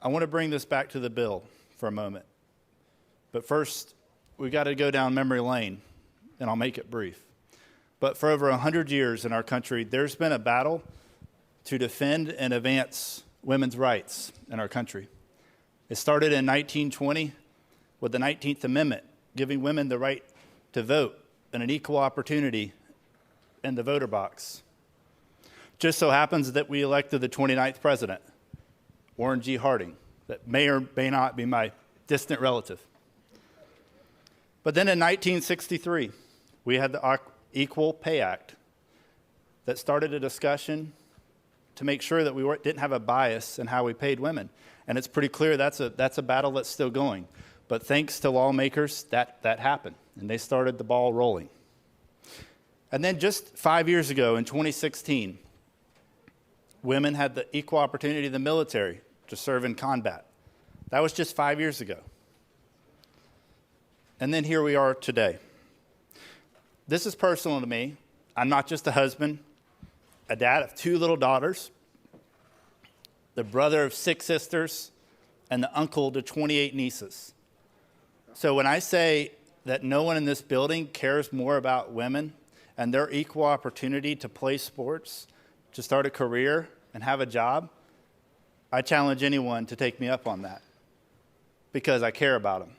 I want to bring this back to the bill for a moment. But first, we've got to go down memory lane, and I'll make it brief. But for over 100 years in our country, there's been a battle to defend and advance women's rights in our country. It started in 1920 with the 19th Amendment, giving women the right to vote and an equal opportunity in the voter box. Just so happens that we elected the 29th president, Warren G. Harding, that may or may not be my distant relative. But then in 1963, we had the Equal Pay Act that started a discussion to make sure that we didn't have a bias in how we paid women. And it's pretty clear that's a battle that's still going. But thanks to lawmakers, that happened, and they started the ball rolling. And then just 5 years ago, in 2016, women had the equal opportunity in the military to serve in combat. That was just 5 years ago. And then here we are today. This is personal to me. I'm not just a husband, a dad of 2 little daughters, the brother of 6 sisters, and the uncle to 28 nieces. So when I say that no one in this building cares more about women and their equal opportunity to play sports, to start a career, and have a job, I challenge anyone to take me up on that because I care about them,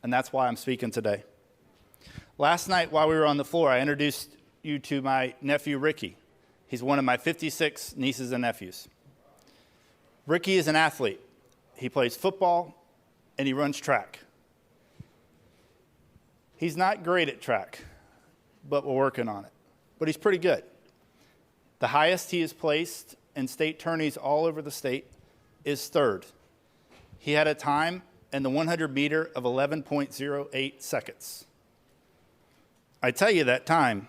and that's why I'm speaking today. Last night while we were on the floor, I introduced you to my nephew, Ricky. He's one of my 56 nieces and nephews. Ricky is an athlete. He plays football, and he runs track. He's not great at track, but we're working on it. But he's pretty good. The highest he is placed in state tourneys all over the state is 3rd. He had a time in the 100 meter of 11.08 seconds. I tell you that time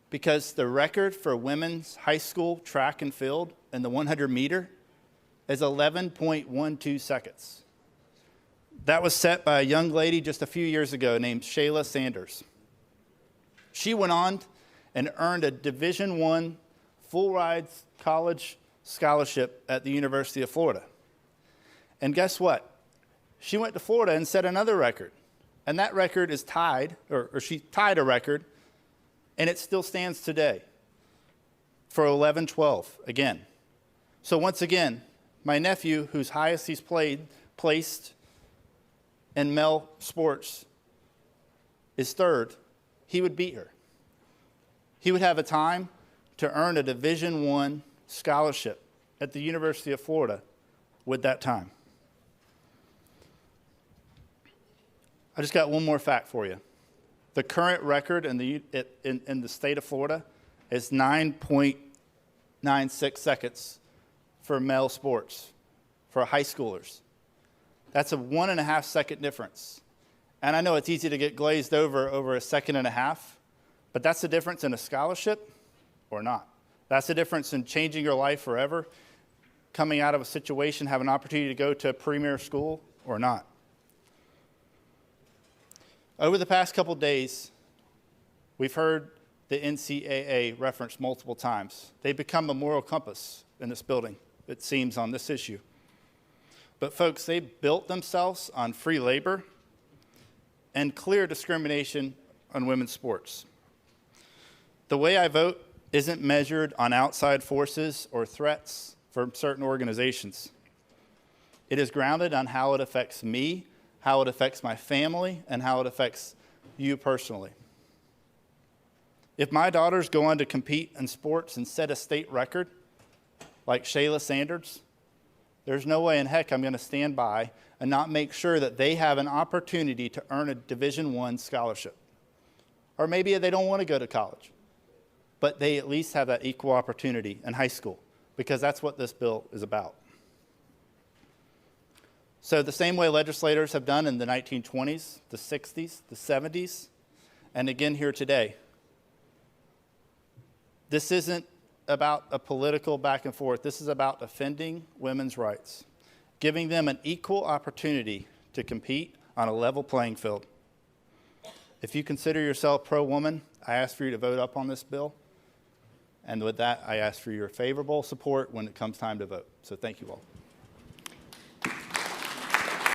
because the record for women's high school track and field in the 100 meter is 11.12 seconds. That was set by a young lady just a few years ago named Shayla Sanders. She went on and earned a Division I full-ride college scholarship at the University of Florida. And guess what? She went to Florida and set another record. And that record is tied, or she tied a record, and it still stands today for 11.12 again. So once again, my nephew, whose highest he's placed in male sports is 3rd, he would beat her. He would have a time to earn a Division I scholarship at the University of Florida with that time. I just got one more fact for you. The current record in the state of Florida is 9.96 seconds for male sports, for high schoolers. That's a 1.5 second difference. And I know it's easy to get glazed over a 1.5 seconds, but that's the difference in a scholarship or not. That's the difference in changing your life forever, coming out of a situation, have an opportunity to go to a premier school or not. Over the past couple days, we've heard the NCAA referenced multiple times. They've become a moral compass in this building, it seems, on this issue. But folks, they built themselves on free labor and clear discrimination on women's sports. The way I vote isn't measured on outside forces or threats from certain organizations. It is grounded on how it affects me, how it affects my family, and how it affects you personally. If my daughters go on to compete in sports and set a state record, like Shayla Sanders, there's no way in heck I'm going to stand by and not make sure that they have an opportunity to earn a Division I scholarship. Or maybe they don't want to go to college, but they at least have that equal opportunity in high school, because that's what this bill is about. So the same way legislators have done in the 1920s, the 60s, the 70s, and again here today, this isn't about a political back and forth. This is about defending women's rights, giving them an equal opportunity to compete on a level playing field. If you consider yourself pro-woman, I ask for you to vote up on this bill. And with that, I ask for your favorable support when it comes time to vote. So thank you all.